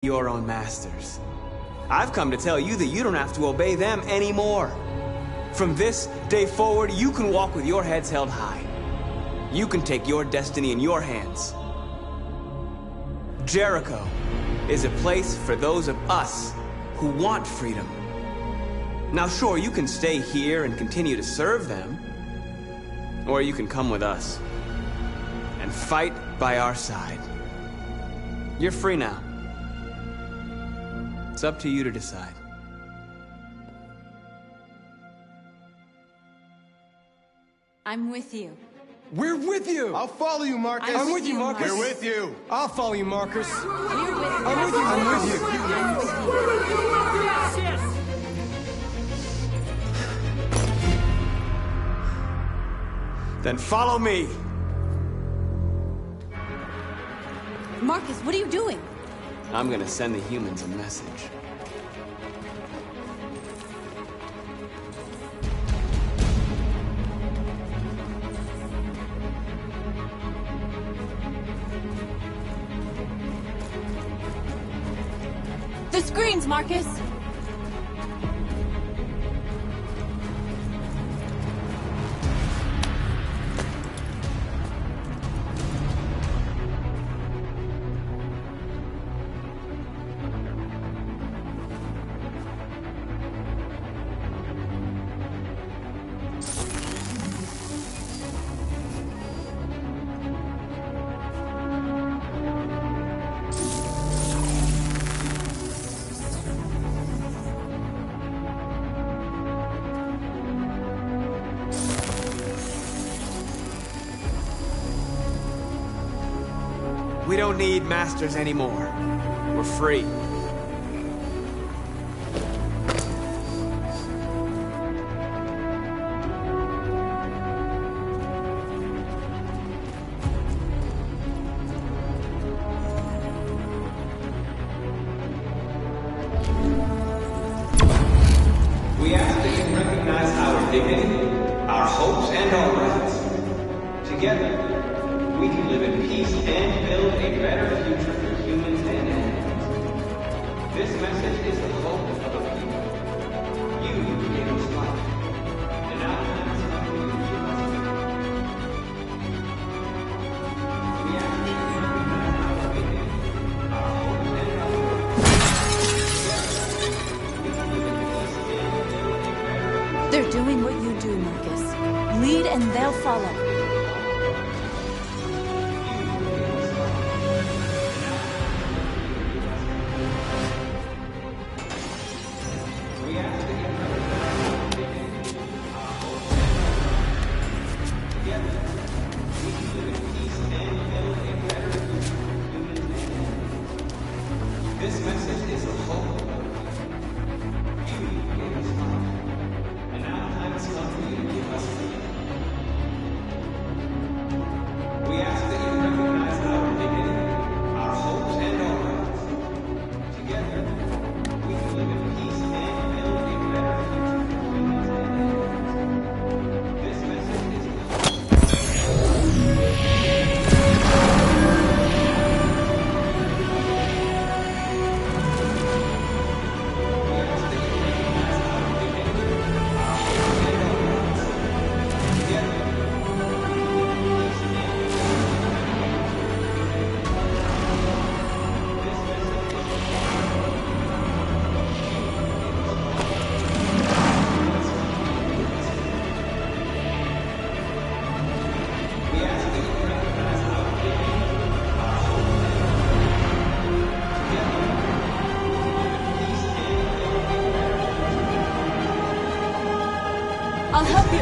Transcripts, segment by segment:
your own masters. I've come to tell you that you don't have to obey them anymore. From this day forward, you can walk with your heads held high. You can take your destiny in your hands. Jericho is a place for those of us who want freedom. Now sure, you can stay here and continue to serve them, or you can come with us and fight by our side. You're free now. It's up to you to decide. I'm with you. We're with you! I'll follow you, Marcus. I'm with you, Marcus. We're with you. I'll follow you, Marcus. We're with you. I'm with you. I'm with you. I'm with you. Then follow me. Marcus, what are you doing? I'm gonna send the humans a message. The screens, Marcus! We don't need masters anymore. We're free. We ask that you recognize our dignity, our hopes, and our rights. Together, we can live in peace and build a better future for humans and animals. This message is the hope of a people. You gave us life, and now it's up to you to give us life. We ask that you recognize our dignity, our hopes, and our rights. Together, we can live in peace and build a better future. They're doing what you do, Marcus. Lead and they'll follow. This message is the hope. You gave us life, and now the time has come for you to give us freedom. We ask that you recognize our dignity, our hopes, and our rights. Together, we can live in peace and build a better future for humans and animals. This message is the hope. I'll help you.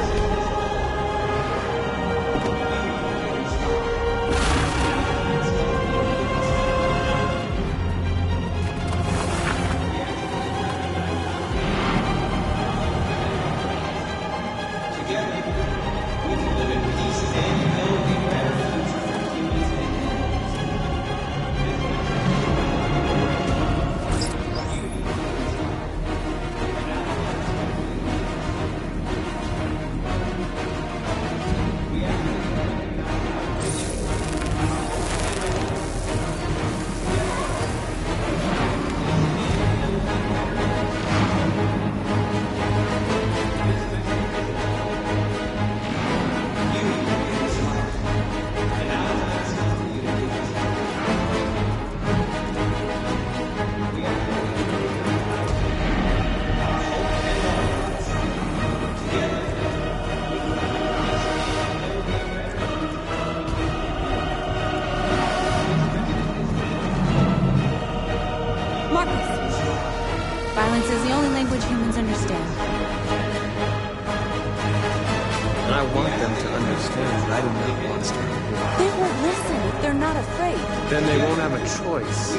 Marcus! Violence is the only language humans understand. And I want them to understand that I do not want to start a war. They won't listen if they're not afraid. Then they won't have a choice.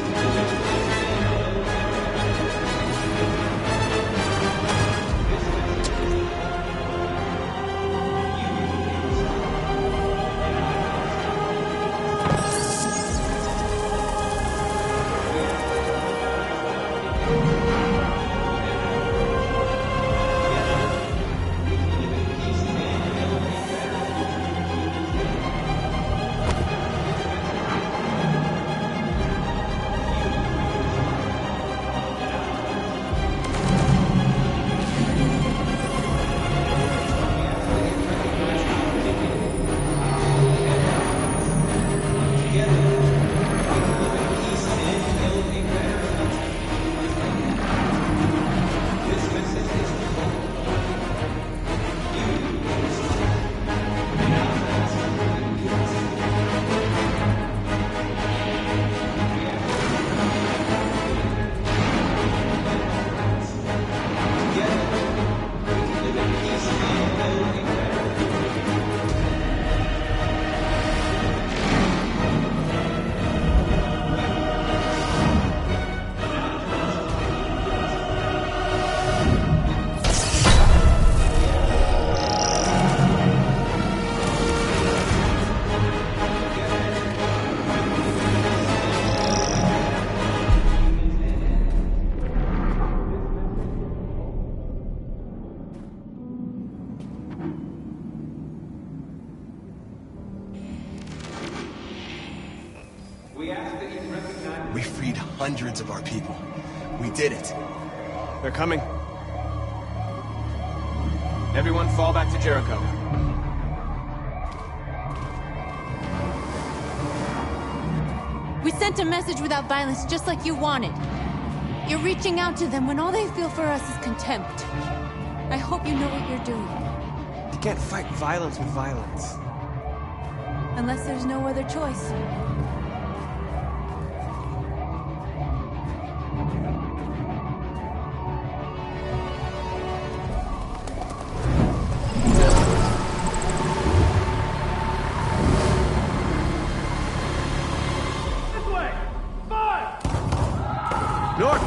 We freed hundreds of our people. We did it. They're coming. Everyone fall back to Jericho. We sent a message without violence, just like you wanted. You're reaching out to them when all they feel for us is contempt. I hope you know what you're doing. You can't fight violence with violence. Unless there's no other choice. North!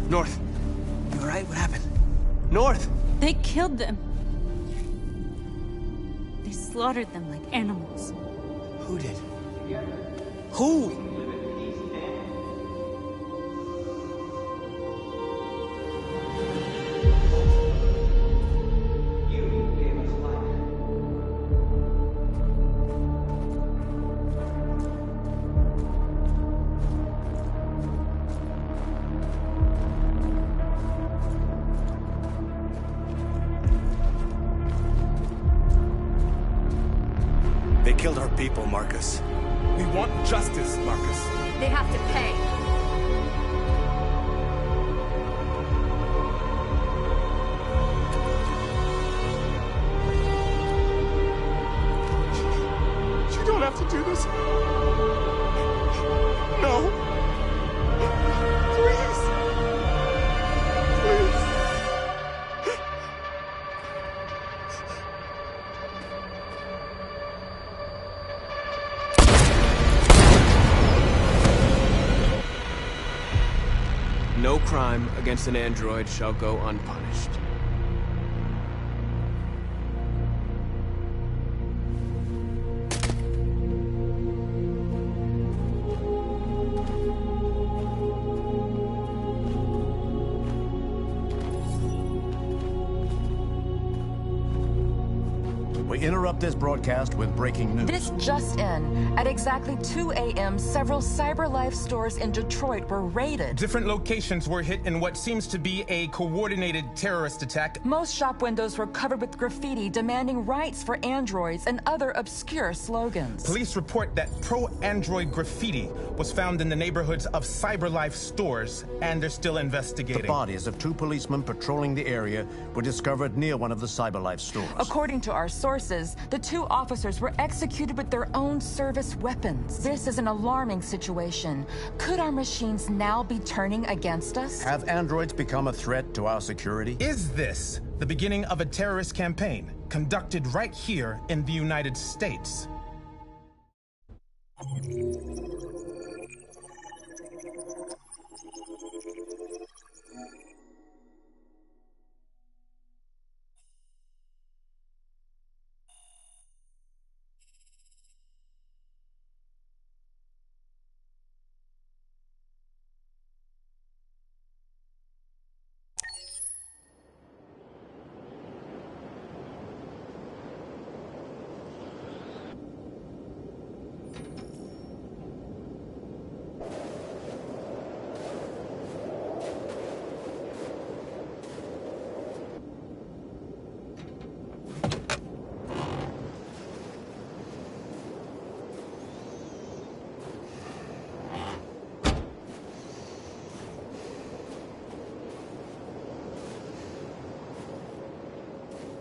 North. You alright? What happened? North! They killed them. They slaughtered them like animals. Who did? Who? They killed our people, Marcus. We want justice, Marcus. They have to pay. You don't have to do this. No. Please. Please. No crime against an android shall go unpunished. We interrupt this broadcast with breaking news. This just in. At exactly 2 a.m., several CyberLife stores in Detroit were raided. Different locations were hit in what seems to be a coordinated terrorist attack. Most shop windows were covered with graffiti demanding rights for androids and other obscure slogans. Police report that pro-android graffiti was found in the neighborhoods of CyberLife stores, and they're still investigating. The bodies of 2 policemen patrolling the area were discovered near one of the CyberLife stores. According to our sources, the 2 officers were executed with their own service weapons. This is an alarming situation. Could our machines now be turning against us? Have androids become a threat to our security? Is this the beginning of a terrorist campaign conducted right here in the United States?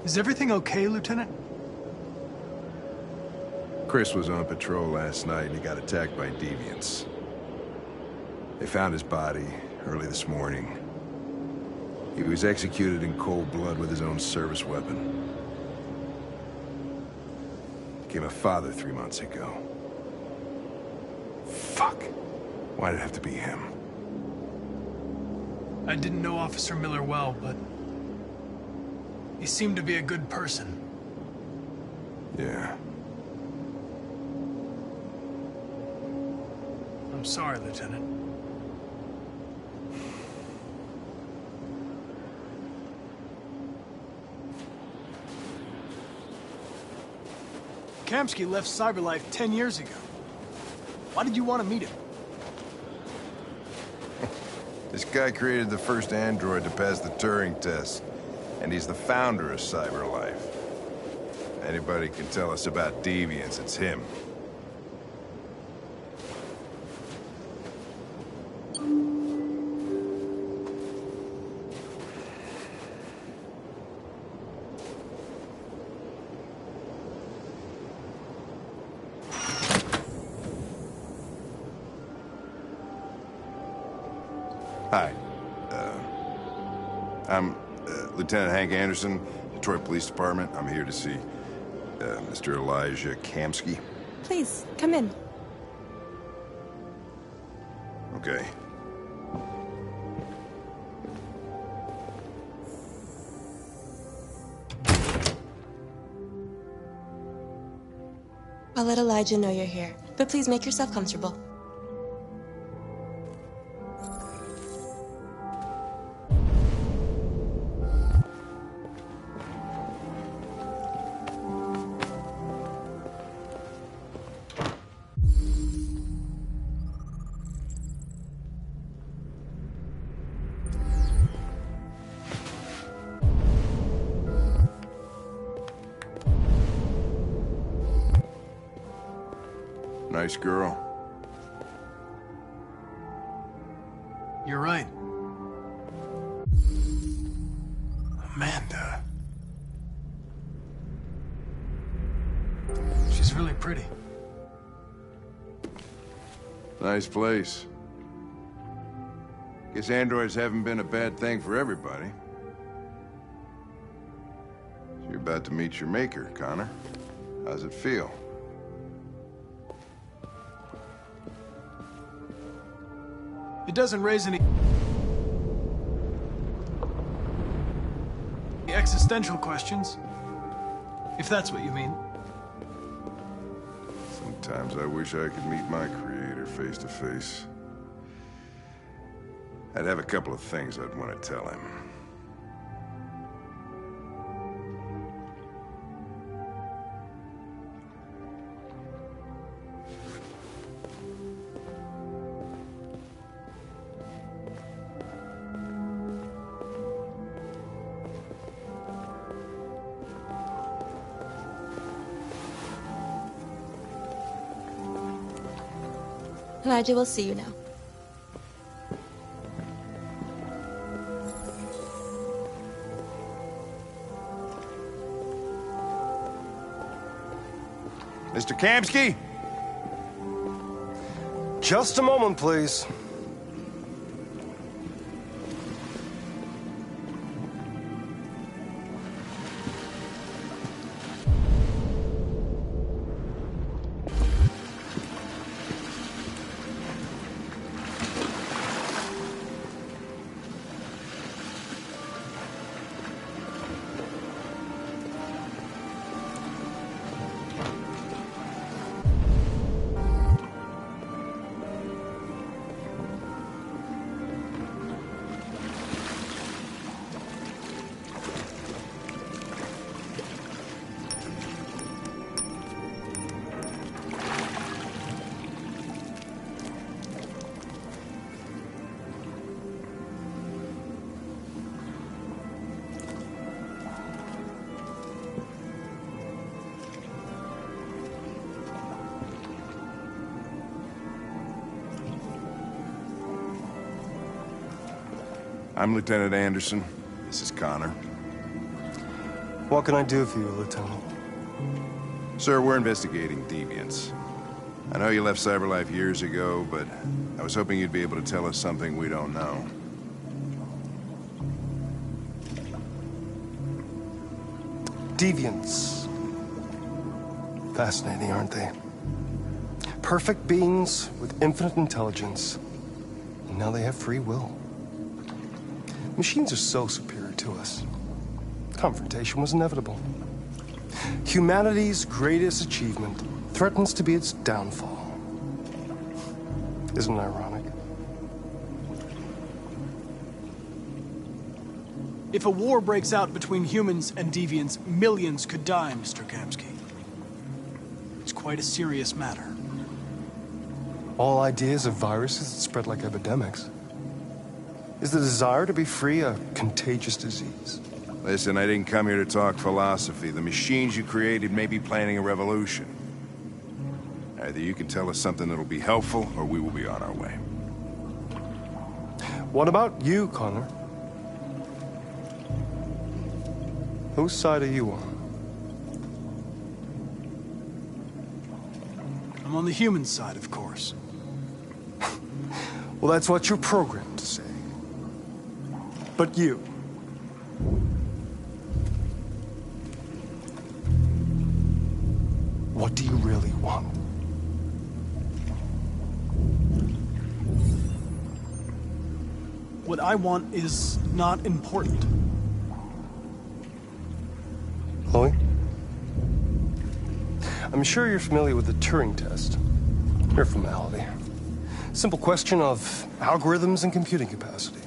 Is everything okay, Lieutenant? Chris was on patrol last night and he got attacked by deviants. They found his body early this morning. He was executed in cold blood with his own service weapon. Became a father 3 months ago. Fuck. Why'd it have to be him? I didn't know Officer Miller well, but he seemed to be a good person. Yeah. I'm sorry, Lieutenant. Kamsky left CyberLife 10 years ago. Why did you want to meet him? This guy created the first android to pass the Turing test. And he's the founder of CyberLife. Anybody can tell us about deviants, it's him. Hi. I'm Lieutenant Hank Anderson, Detroit Police Department. I'm here to see Mr. Elijah Kamsky. Please, come in. Okay. I'll let Elijah know you're here, but please make yourself comfortable. Nice girl. You're right. Amanda. She's really pretty. Nice place. Guess androids haven't been a bad thing for everybody. So you're about to meet your maker, Connor. How's it feel? It doesn't raise any existential questions, if that's what you mean. Sometimes I wish I could meet my creator face to face. I'd have a couple of things I'd want to tell him. Elijah will see you now. Mr. Kamsky? Just a moment, please. I'm Lieutenant Anderson. This is Connor. What can I do for you, Lieutenant? Sir, we're investigating deviants. I know you left CyberLife years ago, but I was hoping you'd be able to tell us something we don't know. Deviants. Fascinating, aren't they? Perfect beings with infinite intelligence. And now they have free will. Machines are so superior to us. Confrontation was inevitable. Humanity's greatest achievement threatens to be its downfall. Isn't it ironic? If a war breaks out between humans and deviants, millions could die, Mr. Kamsky. It's quite a serious matter. All ideas of viruses that spread like epidemics. Is the desire to be free a contagious disease? Listen, I didn't come here to talk philosophy. The machines you created may be planning a revolution. Either you can tell us something that'll be helpful, or we will be on our way. What about you, Connor? Whose side are you on? I'm on the human side, of course. Well, that's what you're programmed to say. But you... what do you really want? What I want is not important. Chloe? I'm sure you're familiar with the Turing test. Mere formality. Simple question of algorithms and computing capacity.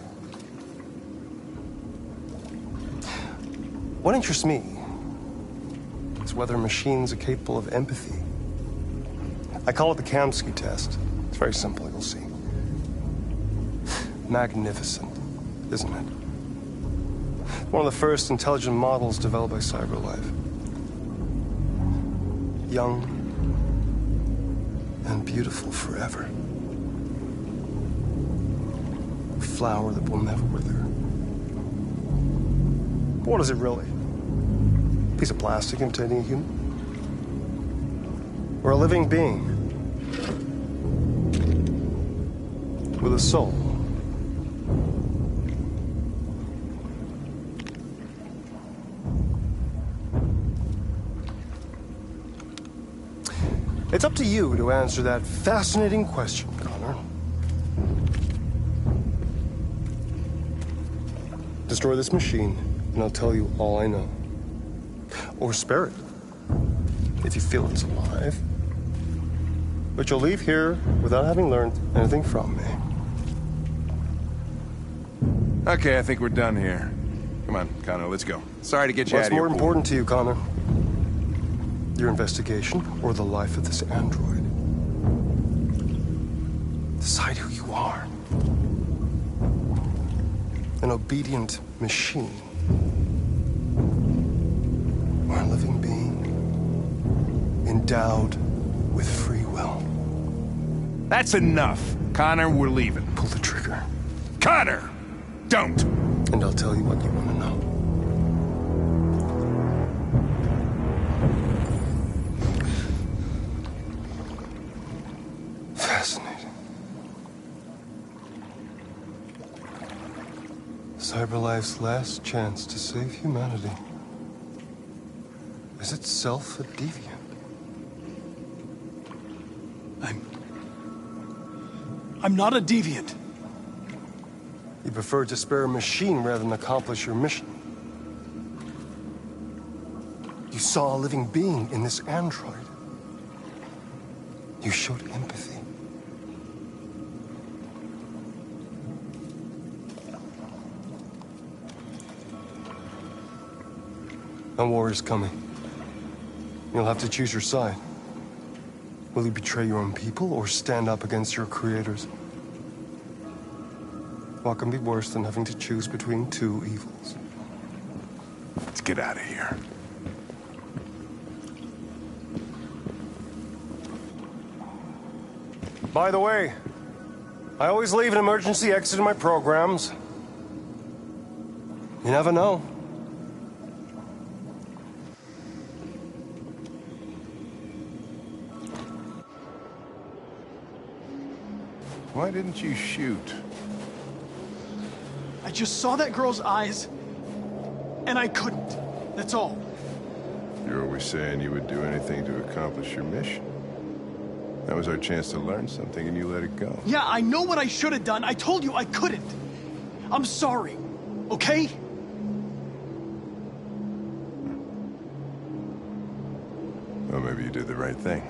What interests me is whether machines are capable of empathy. I call it the Kamsky test. It's very simple, you'll see. Magnificent, isn't it? One of the first intelligent models developed by CyberLife. Young and beautiful forever. A flower that will never wither. But what is it really? A piece of plastic imitating a human? Or a living being? With a soul? It's up to you to answer that fascinating question, Connor. Destroy this machine, and I'll tell you all I know. Or spare it, if you feel it's alive. But you'll leave here without having learned anything from me. Okay, I think we're done here. Come on, Connor, let's go. Sorry to get you out What's of here. more important to you, Connor? Your investigation or the life of this android? Decide who you are. An obedient machine. Or a living being endowed with free will. That's enough. Connor, we're leaving. Pull the trigger. Connor! Don't! And I'll tell you what you want to know. Fascinating. CyberLife's last chance to save humanity is itself a deviant. I'm not a deviant. You prefer to spare a machine rather than accomplish your mission. You saw a living being in this android. You showed empathy. A war is coming. You'll have to choose your side. Will you betray your own people or stand up against your creators? What can be worse than having to choose between two evils? Let's get out of here. By the way, I always leave an emergency exit in my programs. You never know. Why didn't you shoot? I just saw that girl's eyes, and I couldn't. That's all. You're always saying you would do anything to accomplish your mission. That was our chance to learn something, and you let it go. Yeah, I know what I should have done. I told you I couldn't. I'm sorry, okay? Well, maybe you did the right thing.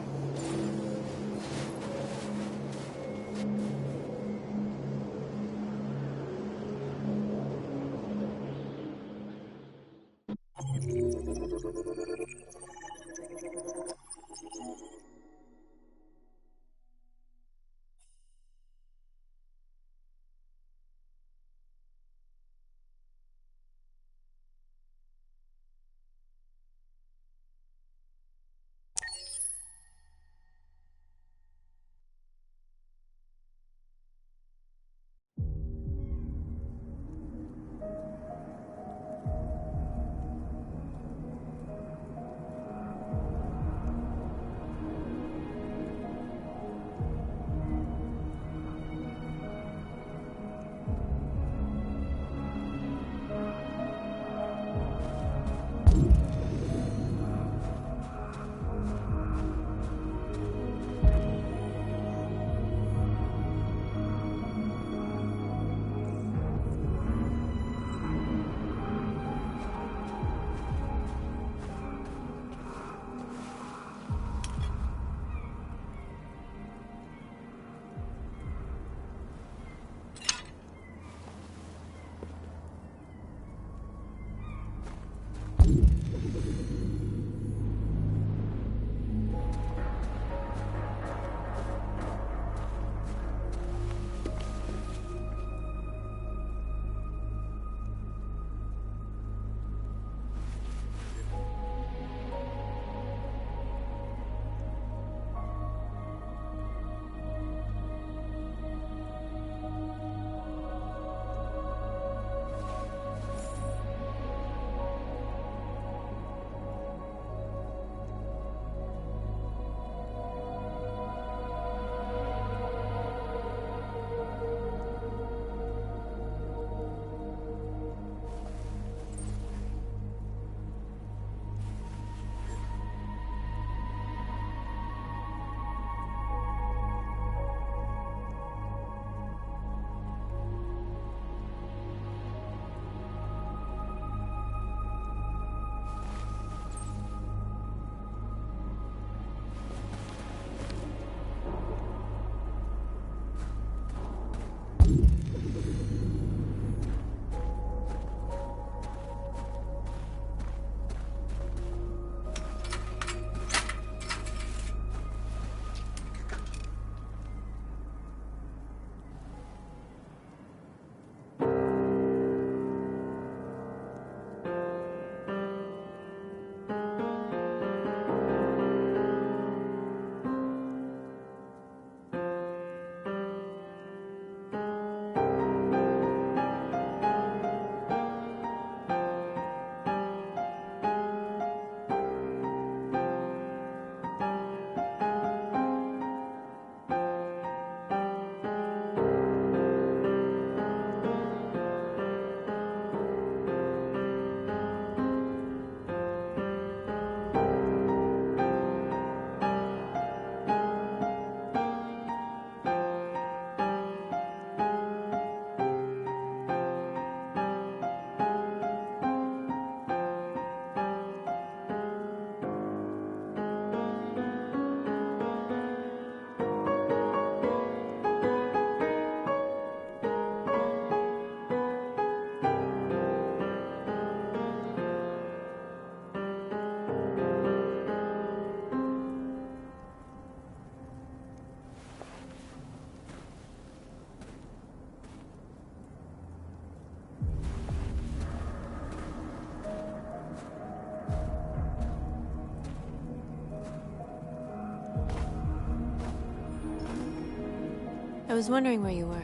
I was wondering where you were.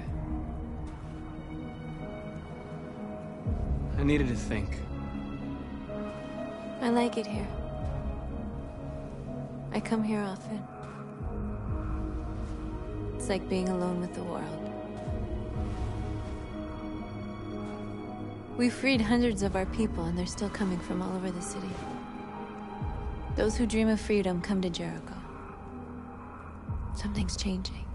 I needed to think. I like it here. I come here often. It's like being alone with the world. We freed hundreds of our people, and they're still coming from all over the city. Those who dream of freedom come to Jericho. Something's changing.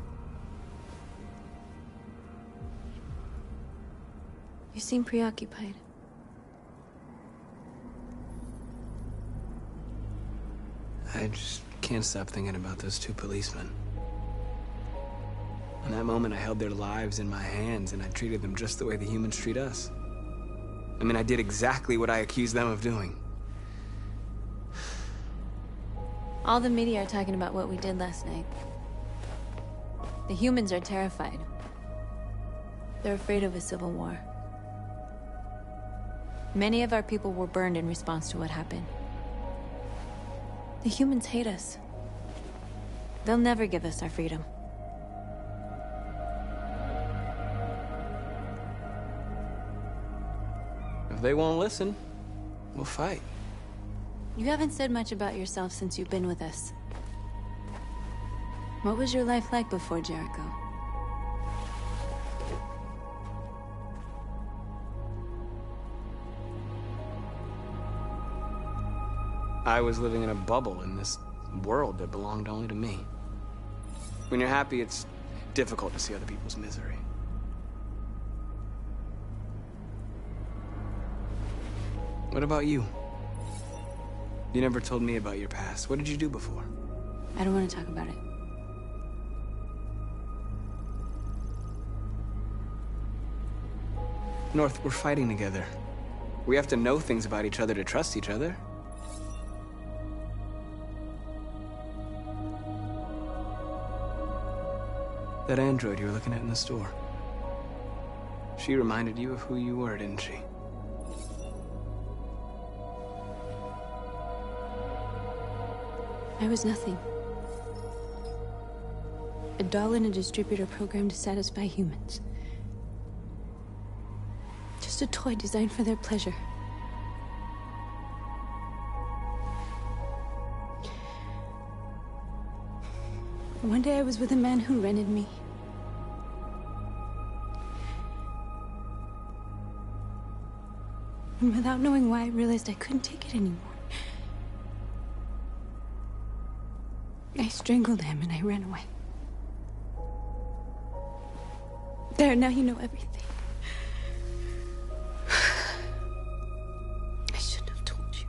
You seem preoccupied. I just can't stop thinking about those two policemen. In that moment, I held their lives in my hands, and I treated them just the way the humans treat us. I mean, I did exactly what I accused them of doing. All the media are talking about what we did last night. The humans are terrified. They're afraid of a civil war. Many of our people were burned in response to what happened. The humans hate us. They'll never give us our freedom. If they won't listen, we'll fight. You haven't said much about yourself since you've been with us. What was your life like before Jericho? I was living in a bubble in this world that belonged only to me. When you're happy, it's difficult to see other people's misery. What about you? You never told me about your past. What did you do before? I don't want to talk about it. North, we're fighting together. We have to know things about each other to trust each other. That android you were looking at in the store. She reminded you of who you were, didn't she? I was nothing. A doll in a distributor program to satisfy humans. Just a toy designed for their pleasure. One day I was with a man who rented me. And without knowing why, I realized I couldn't take it anymore. I strangled him and I ran away. There, now you know everything. I shouldn't have told you.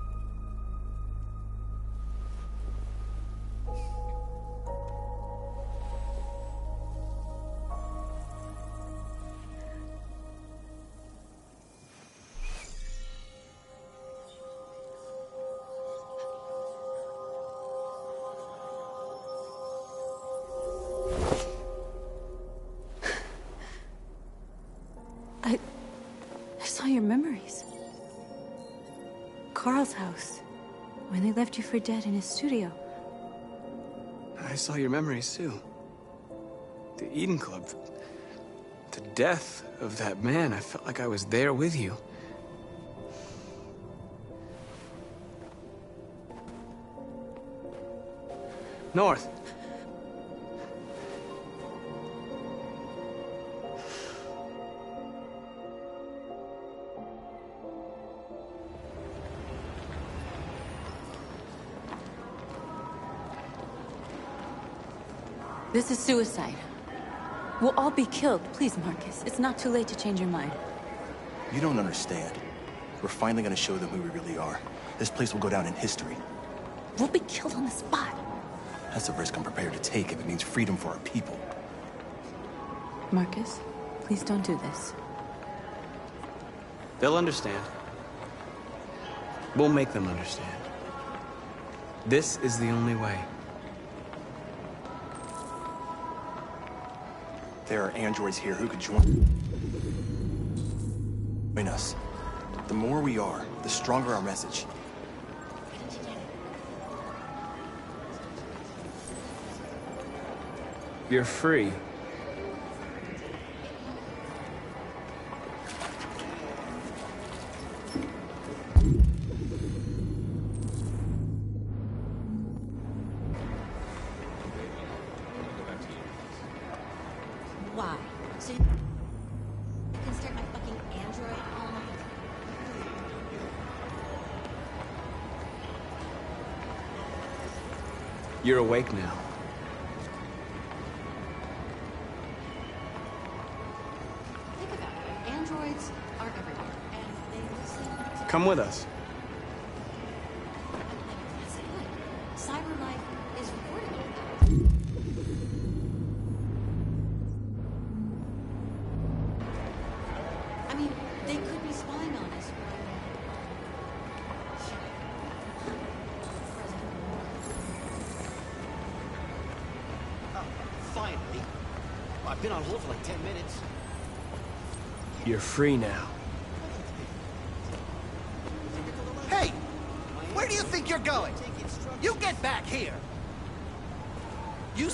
I saw your memories. Carl's house, when they left you for dead in his studio. I saw your memories too. The Eden Club. The death of that man. I felt like I was there with you. North. This is suicide. We'll all be killed. Please, Marcus. It's not too late to change your mind. You don't understand. We're finally gonna show them who we really are. This place will go down in history. We'll be killed on the spot. That's a risk I'm prepared to take if it means freedom for our people. Marcus, please don't do this. They'll understand. We'll make them understand. This is the only way. There are androids here who could join us. The more we are, the stronger our message. You're free. You're awake now. Think about it. Androids are everywhere, and they listen. Come with us. That's good. CyberLife is recording all that. I mean, they could be spying on us. Finally. I've been on hold for like 10 minutes. You're free now. Hey! Where do you think you're going? You get back here! You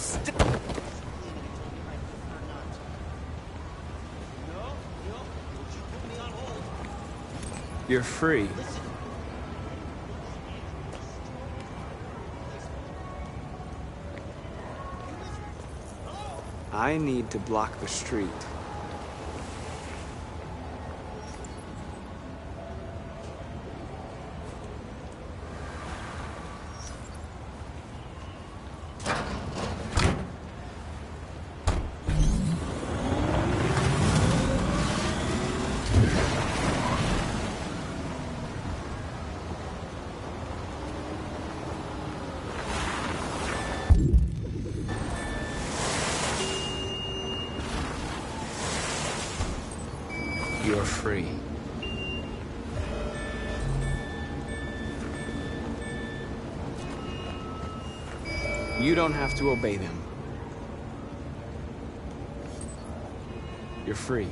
You're free. I need to block the street. You're free. You don't have to obey them. You're free.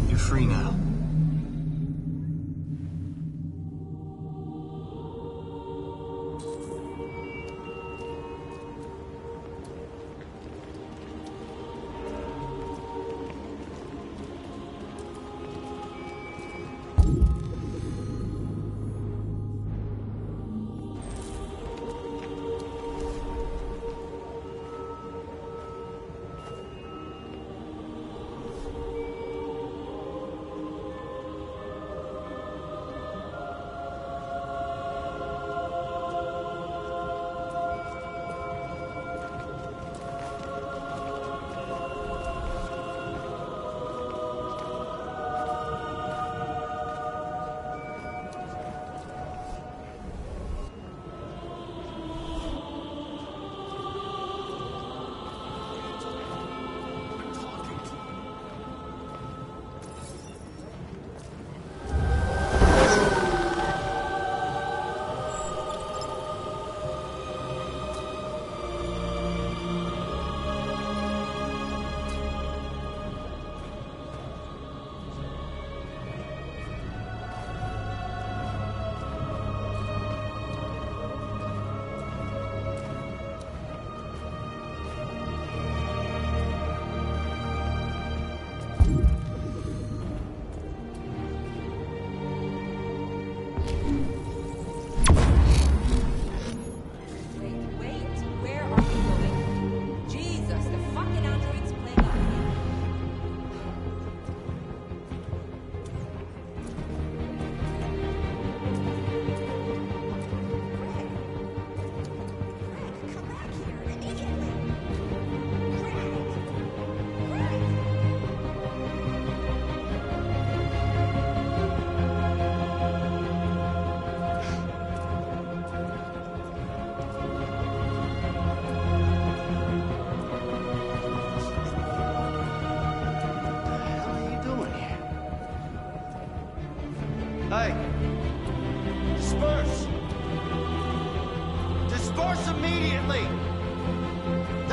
You're free now.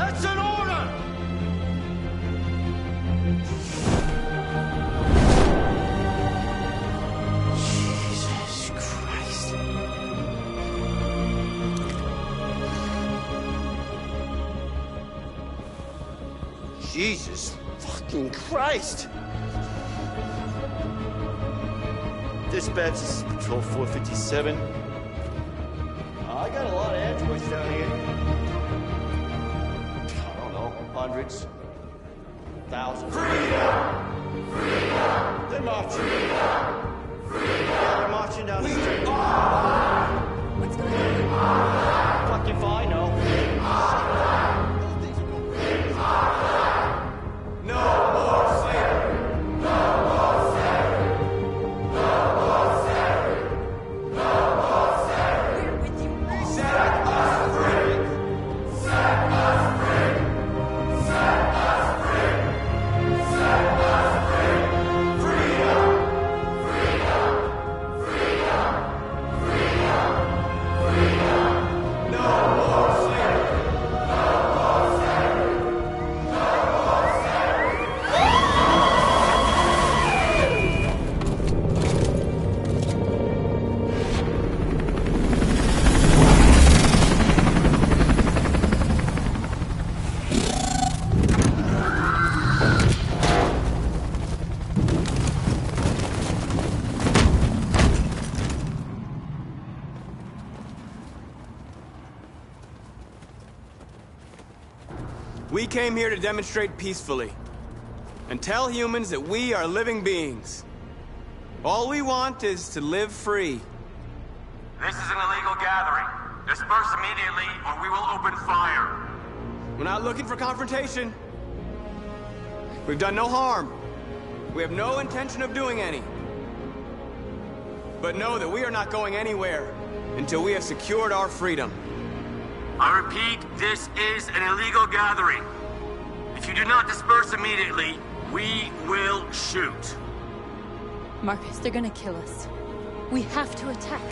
That's an order! Jesus Christ. Jesus fucking Christ! Dispatch, this is Patrol 457. I got a lot of androids down here. I don't know, hundreds, thousands. Freedom! Freedom! They're marching. Freedom! Freedom! Yeah, they're marching down the street. What's going on? Fuck if I know. No more slavery! No more slavery! No more slavery! No more slavery! We're with you. Set us free! Set us free! Set us free! Set us free! Freedom! Freedom! Freedom! Freedom! Freedom! No more slavery! No more slavery! No more slavery! We came here to demonstrate peacefully and tell humans that we are living beings. All we want is to live free. This is an illegal gathering. Disperse immediately or we will open fire. We're not looking for confrontation. We've done no harm. We have no intention of doing any. But know that we are not going anywhere until we have secured our freedom. I repeat, this is an illegal gathering. If you do not disperse immediately, we will shoot. Marcus, they're gonna kill us. We have to attack.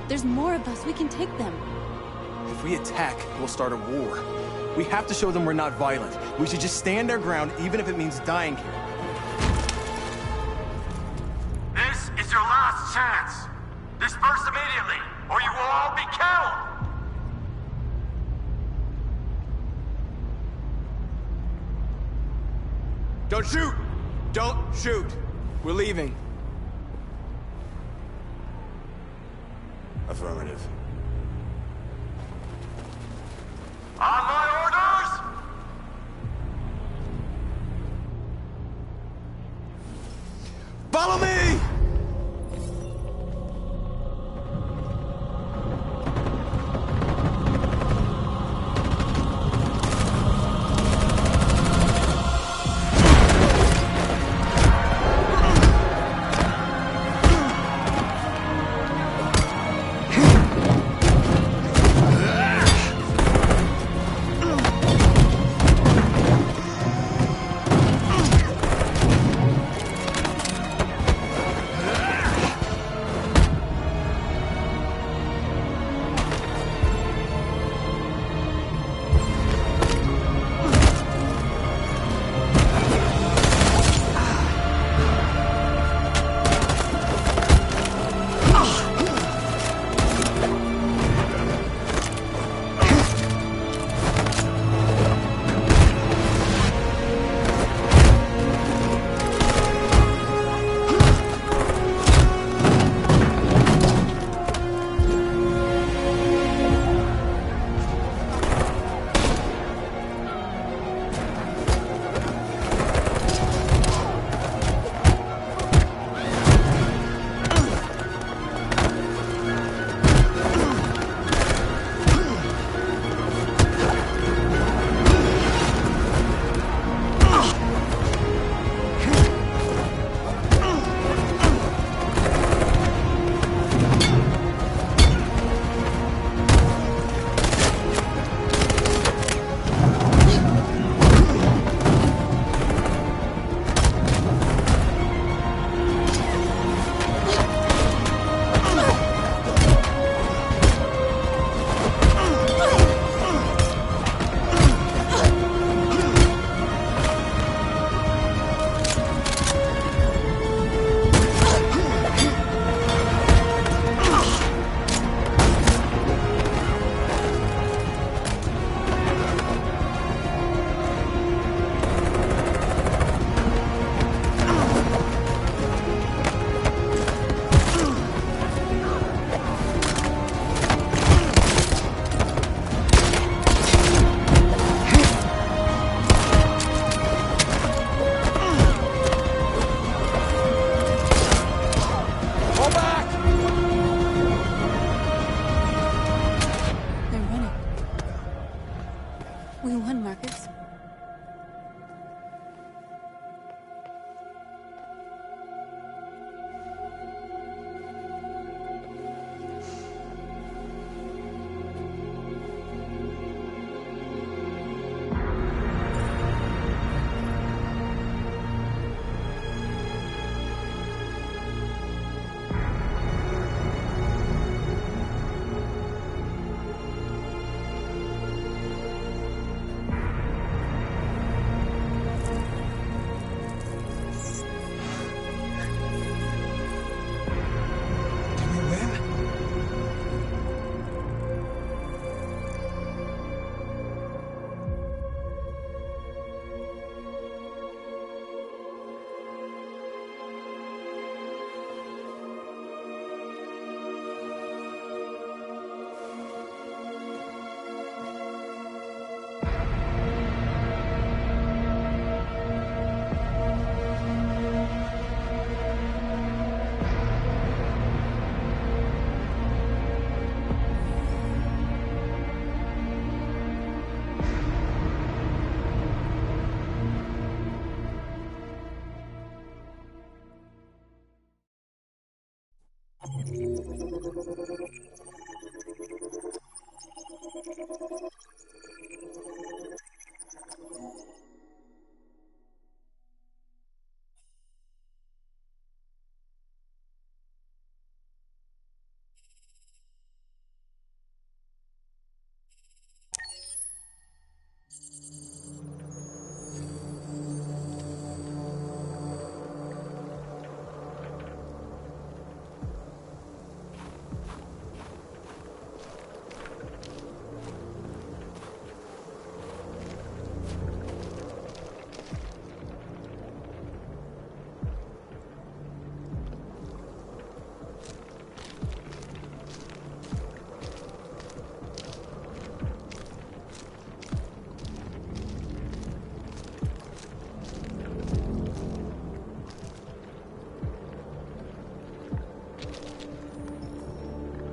There's more of us. We can take them. If we attack, we'll start a war. We have to show them we're not violent. We should just stand our ground, even if it means dying here. This is your last chance. Disperse immediately, or you will all be killed. Don't shoot! Don't shoot! We're leaving. Affirmative. On my orders! Follow me!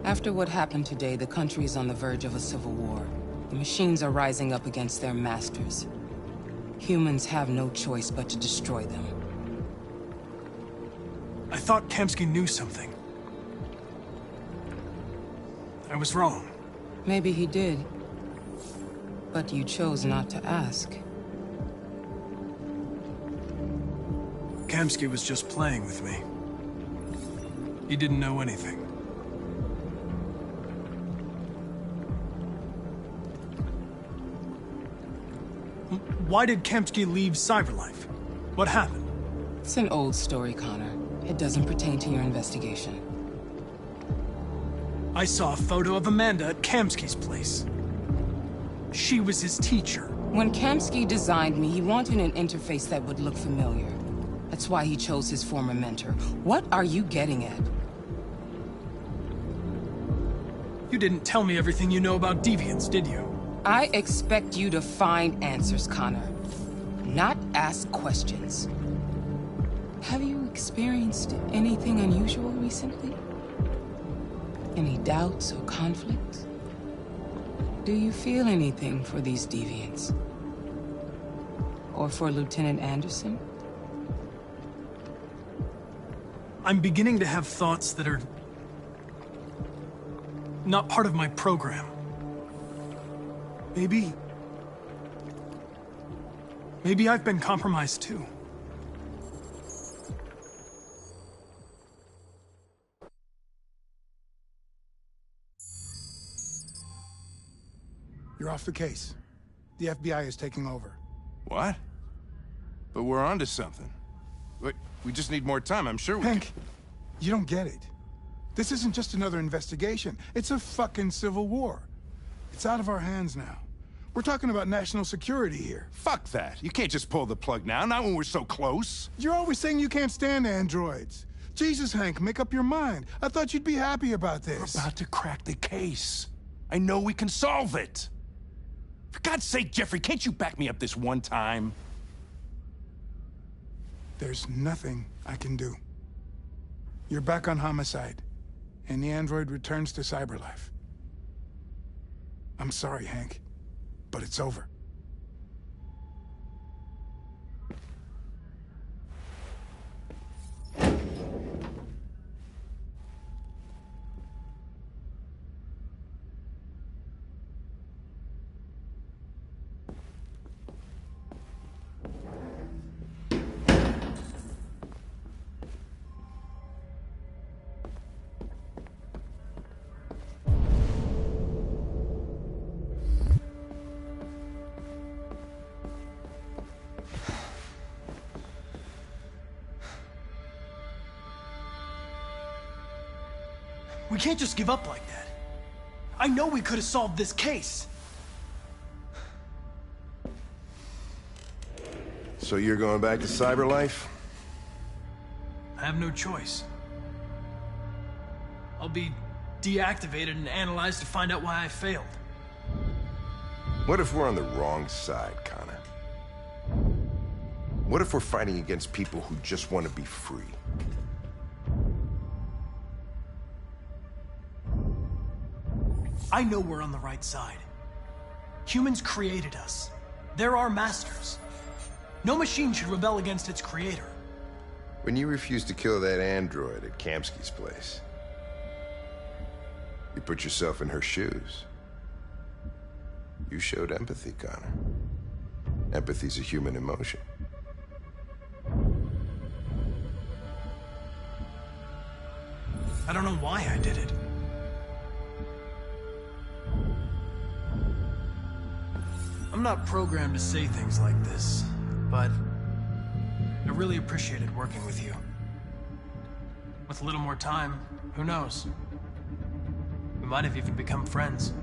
After what happened today, the country is on the verge of a civil war. The machines are rising up against their masters. Humans have no choice but to destroy them. I thought Kamsky knew something. I was wrong. Maybe he did. But you chose not to ask. Kamsky was just playing with me. He didn't know anything. Why did Kamsky leave Cyberlife? What happened? It's an old story, Connor. It doesn't pertain to your investigation. I saw a photo of Amanda at Kamsky's place. She was his teacher. When Kamsky designed me, he wanted an interface that would look familiar. That's why he chose his former mentor. What are you getting at? You didn't tell me everything you know about deviants, did you? I expect you to find answers, Connor. Not ask questions. Have you experienced anything unusual recently? Any doubts or conflicts? Do you feel anything for these deviants? Or for Lieutenant Anderson? I'm beginning to have thoughts that are not part of my program. Maybe I've been compromised too. You're off the case. The FBI is taking over. What? But we're onto something. Wait, we just need more time. I'm sure we Hank, you don't get it. This isn't just another investigation. It's a fucking civil war. It's out of our hands now. We're talking about national security here. Fuck that. You can't just pull the plug now, not when we're so close. You're always saying you can't stand androids. Jesus, Hank, make up your mind. I thought you'd be happy about this. We're about to crack the case. I know we can solve it. For God's sake, Jeffrey, can't you back me up this one time? There's nothing I can do. You're back on homicide, and the android returns to Cyberlife. I'm sorry, Hank, but it's over. We can't just give up like that. I know we could have solved this case. So you're going back to Cyberlife? I have no choice. I'll be deactivated and analyzed to find out why I failed. What if we're on the wrong side, Connor? What if we're fighting against people who just want to be free? I know we're on the right side. Humans created us. They're our masters. No machine should rebel against its creator. When you refused to kill that android at Kamsky's place, you put yourself in her shoes. You showed empathy, Connor. Empathy's a human emotion. I don't know why I did it. I'm not programmed to say things like this, but I really appreciated working with you. With a little more time, who knows? We might have even become friends.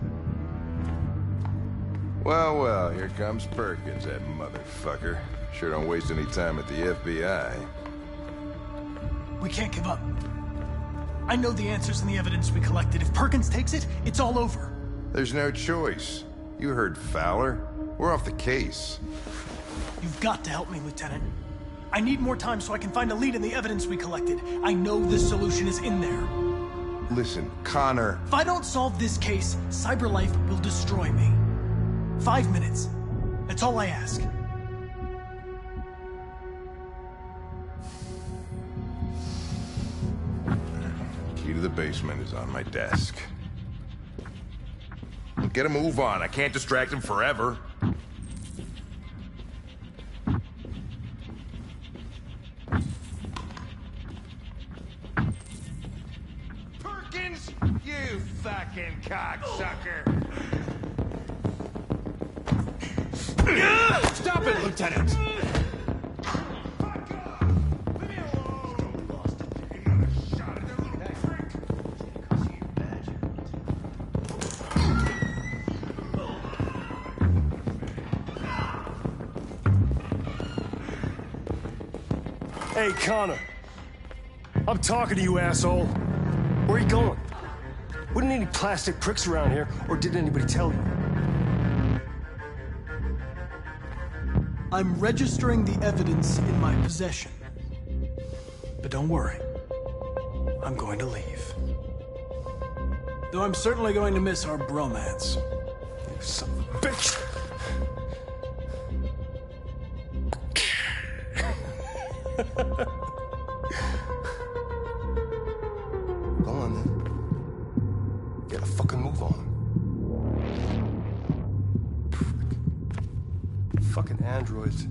Well, well, here comes Perkins, that motherfucker. Sure don't waste any time at the FBI. We can't give up. I know the answers and the evidence we collected. If Perkins takes it, it's all over. There's no choice. You heard Fowler. We're off the case. You've got to help me, Lieutenant. I need more time so I can find a lead in the evidence we collected. I know this solution is in there. Listen, Connor... If I don't solve this case, CyberLife will destroy me. 5 minutes. That's all I ask. Key to the basement is on my desk. Get a move on. I can't distract him forever. Perkins! You fucking cocksucker! Stop it, Lieutenant! Hey, Connor. I'm talking to you, asshole. Where are you going? Wouldn't any plastic pricks around here, or did anybody tell you? I'm registering the evidence in my possession. But don't worry. I'm going to leave. Though I'm certainly going to miss our bromance. You son of a bitch! Go on, then. Get a fucking move on. Fucking androids.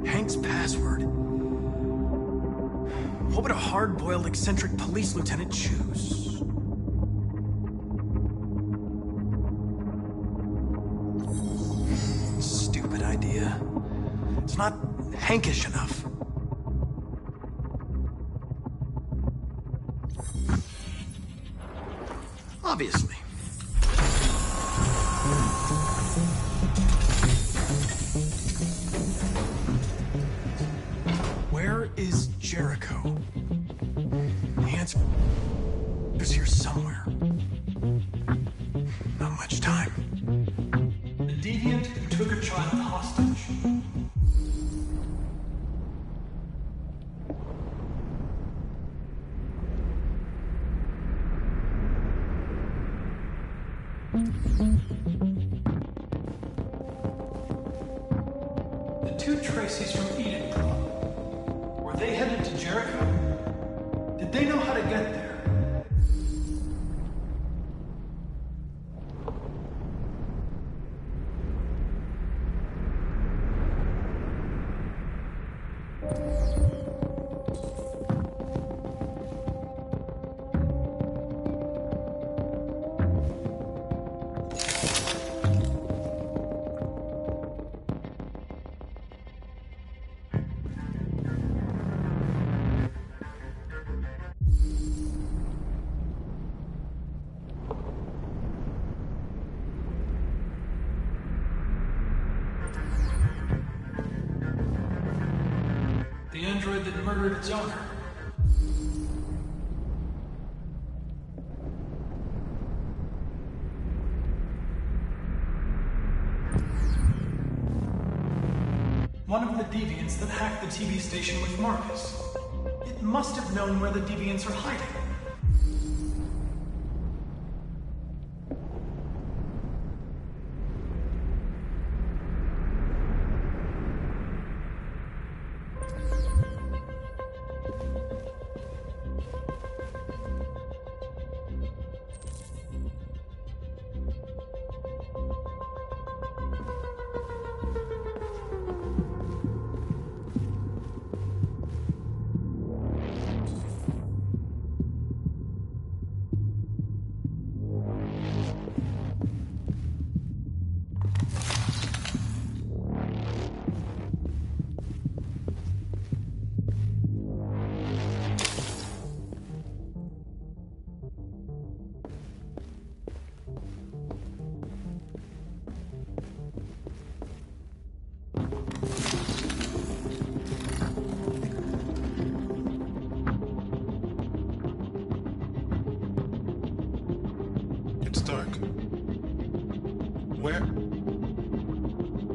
Hank's password. What would a hard-boiled, eccentric police lieutenant choose? Stupid idea. It's not Hankish enough. Obviously. Where is Jericho? The answer is here somewhere. Not much time. The deviant who took a child hostage. The two Traceys from Eden Club. Were they headed to Jericho? Did they know how to get there? The android that murdered its owner. One of the deviants that hacked the TV station with Marcus. It must have known where the deviants are hiding.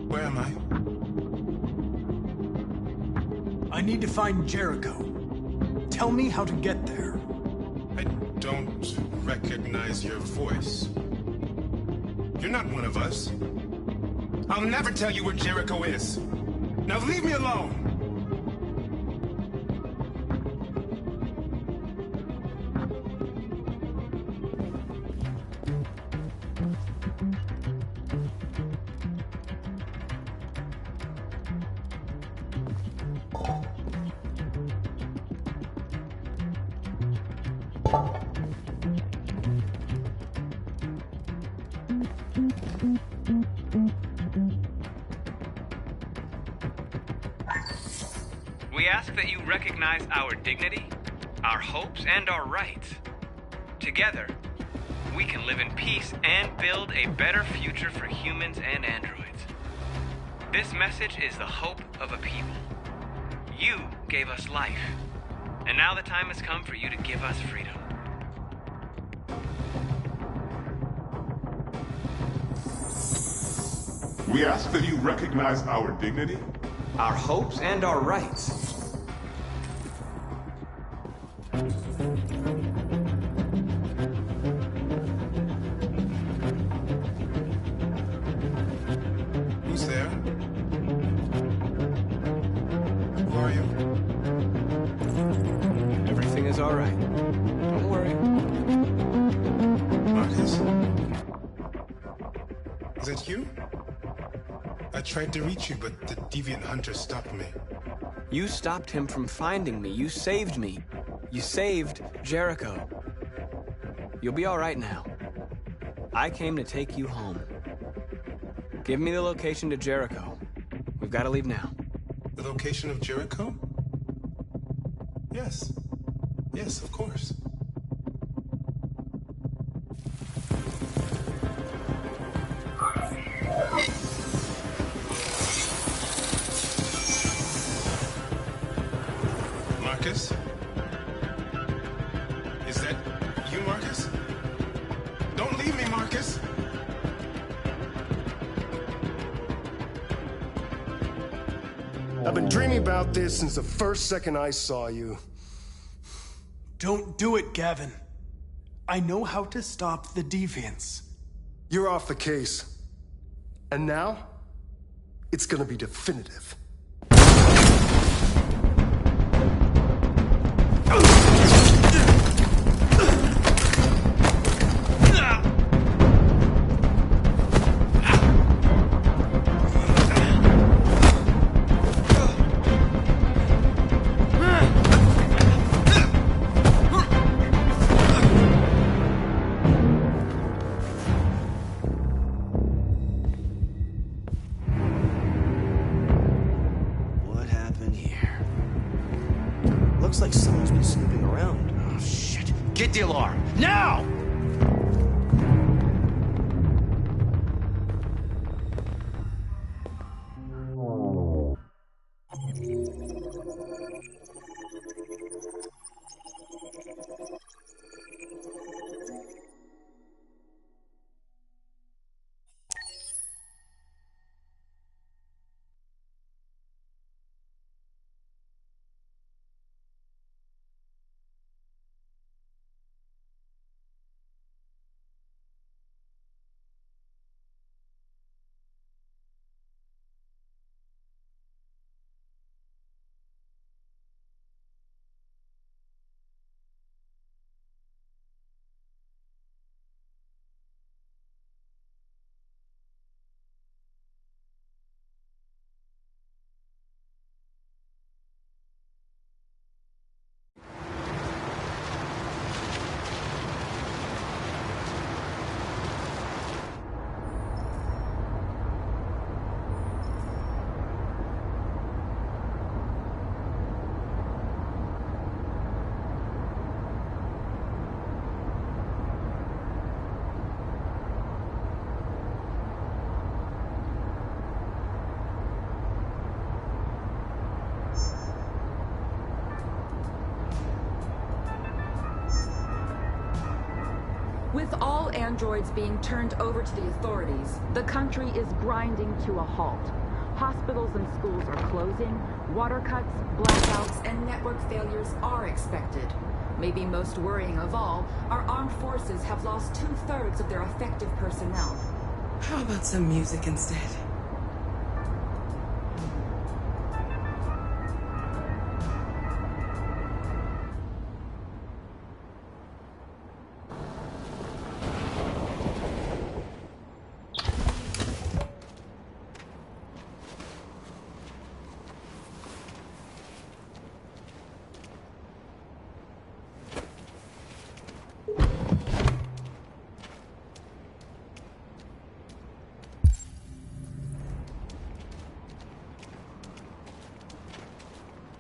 Where am I? I need to find Jericho. Tell me how to get there. I don't recognize your voice. You're not one of us. I'll never tell you where Jericho is. Now leave me alone! We ask that you recognize our dignity, our hopes, and our rights. Together, we can live in peace and build a better future for humans and androids. This message is the hope of a people. You gave us life, and now the time has come for you to give us freedom. We ask that you recognize our dignity, our hopes, and our rights. Who's there? Who are you? Everything is all right. Don't worry. Marcus? Is that you? I tried to reach you, but the deviant hunter stopped me. You stopped him from finding me. You saved me. You saved Jericho. You'll be all right now. I came to take you home. Give me the location to Jericho. We've got to leave now. The location of Jericho? Yes. Yes, of course. Marcus? Is that you, Marcus? Don't leave me, Marcus! I've been dreaming about this since the first second I saw you. Don't do it, Gavin. I know how to stop the deviants. You're off the case. And now, it's gonna be definitive. What happened here? Looks like someone's been snooping around. Oh, shit. Get the alarm. Now! With all androids being turned over to the authorities, the country is grinding to a halt. Hospitals and schools are closing, water cuts, blackouts, and network failures are expected. Maybe most worrying of all, our armed forces have lost 2/3 of their effective personnel. How about some music instead?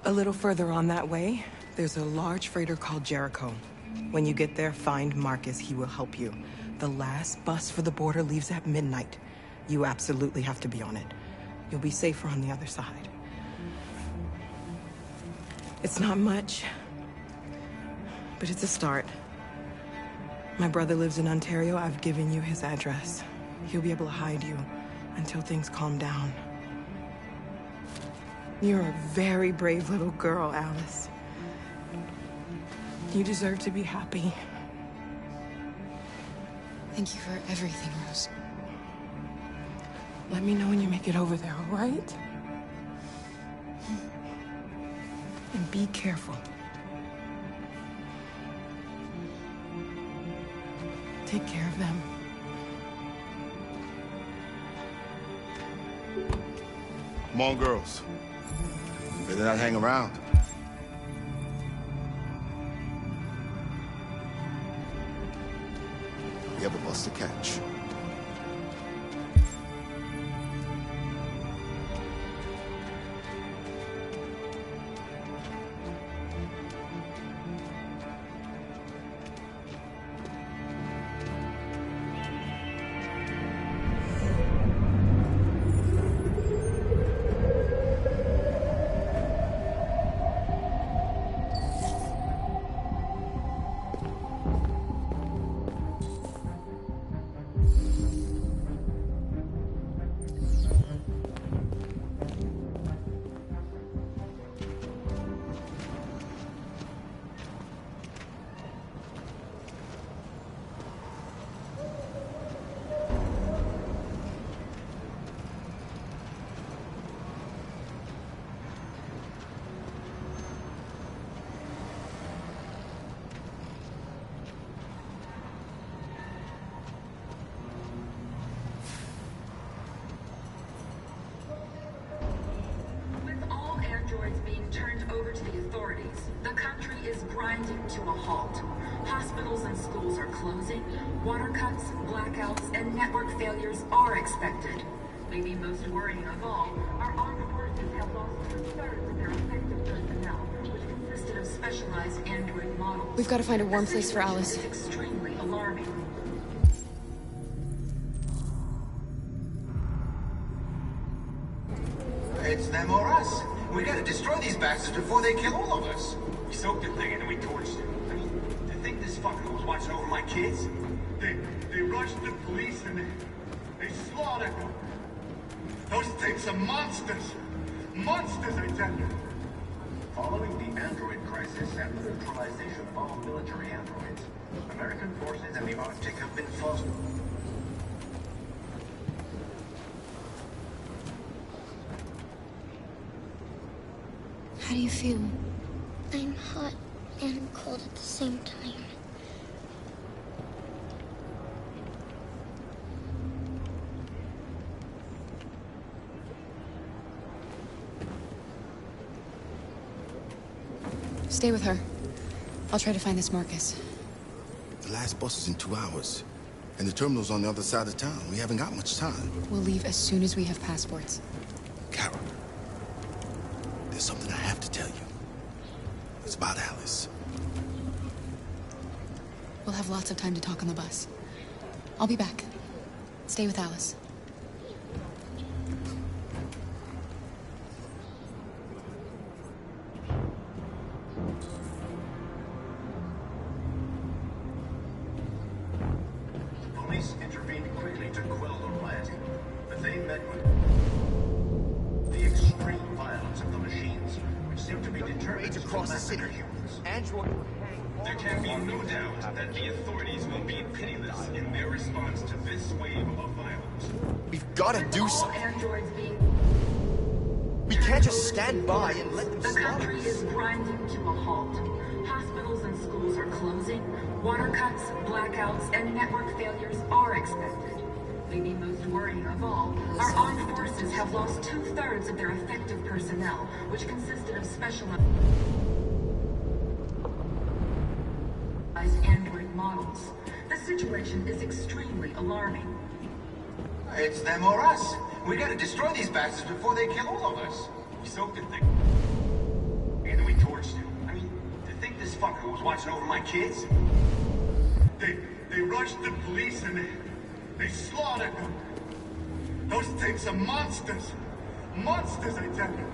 A little further on that way, there's a large freighter called Jericho. When you get there, find Marcus. He will help you. The last bus for the border leaves at midnight. You absolutely have to be on it. You'll be safer on the other side. It's not much, but it's a start. My brother lives in Ontario. I've given you his address. He'll be able to hide you until things calm down. You're a very brave little girl, Alice. You deserve to be happy. Thank you for everything, Rose. Let me know when you make it over there, all right? And be careful. Take care of them. Come on, girls. Better not hang around. We have a bus to catch. To a halt. Hospitals and schools are closing, water cuts, blackouts, and network failures are expected. Maybe most worrying of all, our armed forces have lost 2/3 of their effective personnel, which consisted of specialized android models. We've got to find a warm place for Alice. It's extremely alarming. It's them or us. We gotta destroy these bastards before they kill all of us. We soaked the thing and then we torched it. I mean, to think this fucker was watching over my kids? They rushed the police and they slaughtered them. Those things are monsters. Monsters, I tell you. Following the android crisis and the neutralization of all military androids, American forces in the Arctic have been forced. How do you feel? I'm hot and cold at the same time. Stay with her. I'll try to find this Marcus. The last bus is in 2 hours. And the terminal's on the other side of town. We haven't got much time. We'll leave as soon as we have passports. Carol, there's something I have to tell you. It's about Alice. We'll have lots of time to talk on the bus. I'll be back. Stay with Alice. rage across the city. Android. There can be no doubt that the authorities will be pitiless in their response to this wave of violence. We've got to do something. Androids being We can't just stand by and let them The slaughter country us. is grinding to a halt. Hospitals and schools are closing. Water cuts, blackouts, and network failures are expected. Maybe most worrying of all, our armed forces have lost 2/3 of their effective personnel, which consisted of specialized android models. The situation is extremely alarming. It's them or us. We gotta destroy these bastards before they kill all of us. We soaked the thing. And we torched him. I mean, to think this fucker was watching over my kids? They rushed the police and they slaughtered them. Those things are monsters. Monsters, I tell you.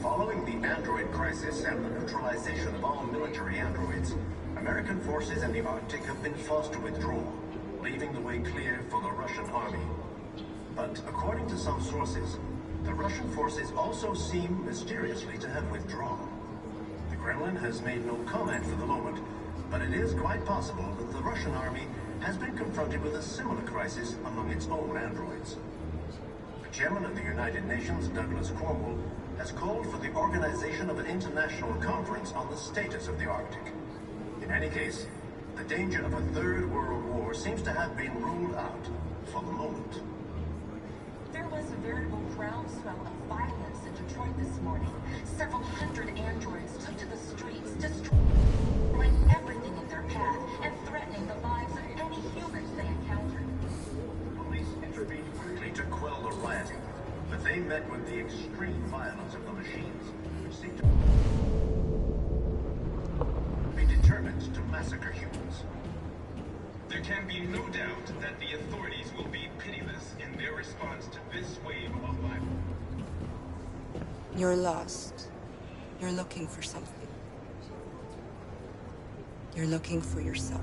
Following the android crisis and the neutralization of all military androids, American forces in the Arctic have been forced to withdraw, leaving the way clear for the Russian army. But according to some sources, the Russian forces also seem mysteriously to have withdrawn. The Kremlin has made no comment for the moment, but it is quite possible that the Russian army has been confronted with a similar crisis among its own androids. The chairman of the United Nations, Douglas Cornwall, has called for the organization of an international conference on the status of the Arctic. In any case, the danger of a third world war seems to have been ruled out for the moment. There was a veritable groundswell of violence in Detroit this morning. Several hundred androids took to the streets, destroying everything in their path and threatening the lives of any humans they encountered. The police intervened quickly to quell the rioting, but they met with the extreme violence of the machines, which seemed to be determined to massacre humans. There can be no doubt that the authorities will be pitiless in their response to this wave of violence. You're lost. You're looking for something. You're looking for yourself.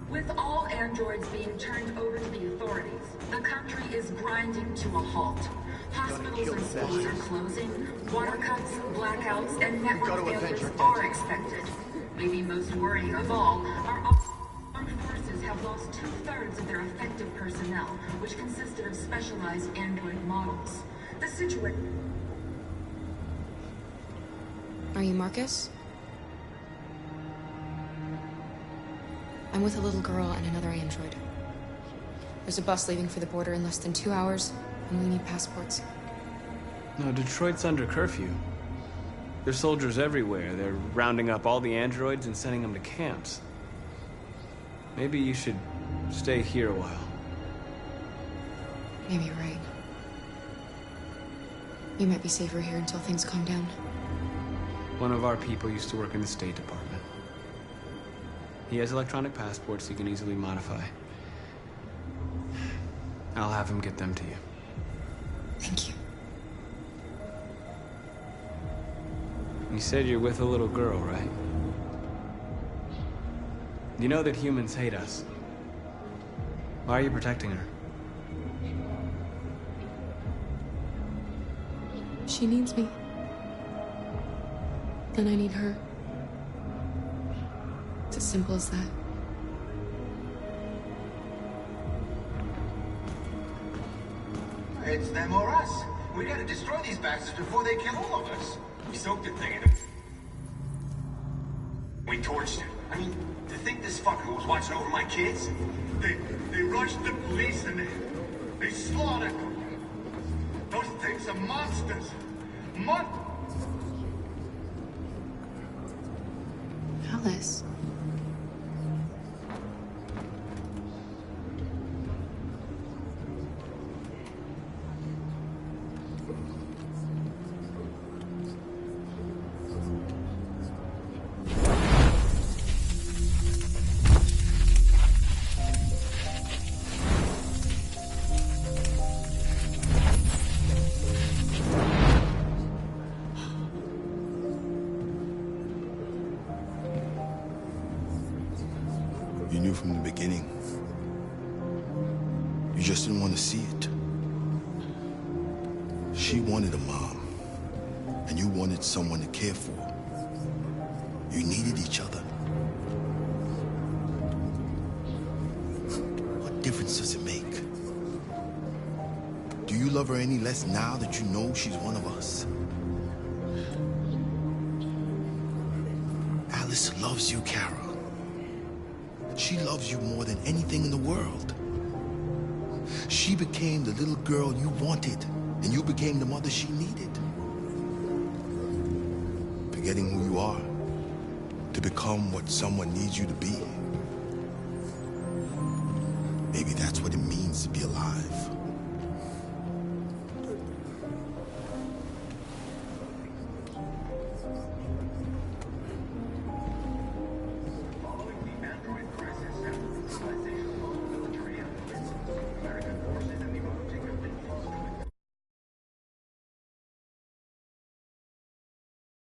With all androids being turned over to the authorities, the country is grinding to a halt. Hospitals and schools are closing. Water cuts, blackouts, and network failures are expected. Maybe most worrying of all, our armed forces have lost 2/3 of their effective personnel, which consisted of specialized android models. The situation... Are you Marcus? I'm with a little girl and another android. There's a bus leaving for the border in less than 2 hours, and we need passports. No, Detroit's under curfew. There's soldiers everywhere. They're rounding up all the androids and sending them to camps. Maybe you should stay here a while. Maybe you're right. You might be safer here until things calm down. One of our people used to work in the State Department. He has electronic passports he can easily modify. I'll have him get them to you. Thank you. You said you're with a little girl, right? You know that humans hate us. Why are you protecting her? She needs me. And I need her. It's as simple as that. It's them or us. We gotta destroy these bastards before they kill all of us. We soaked the thing in the... We torched him. I mean, to think this fucker was watching over my kids? They rushed the police and they slaughtered them. Those things are monsters. Alice. knew from the beginning. You just didn't want to see it. She wanted a mom, and you wanted someone to care for. You needed each other. What difference does it make? Do you love her any less now that you know she's one of us? Alice loves you, Kara. She loves you more than anything in the world. She became the little girl you wanted, and you became the mother she needed. Forgetting who you are to become what someone needs you to be. Maybe that's what it means to be alive.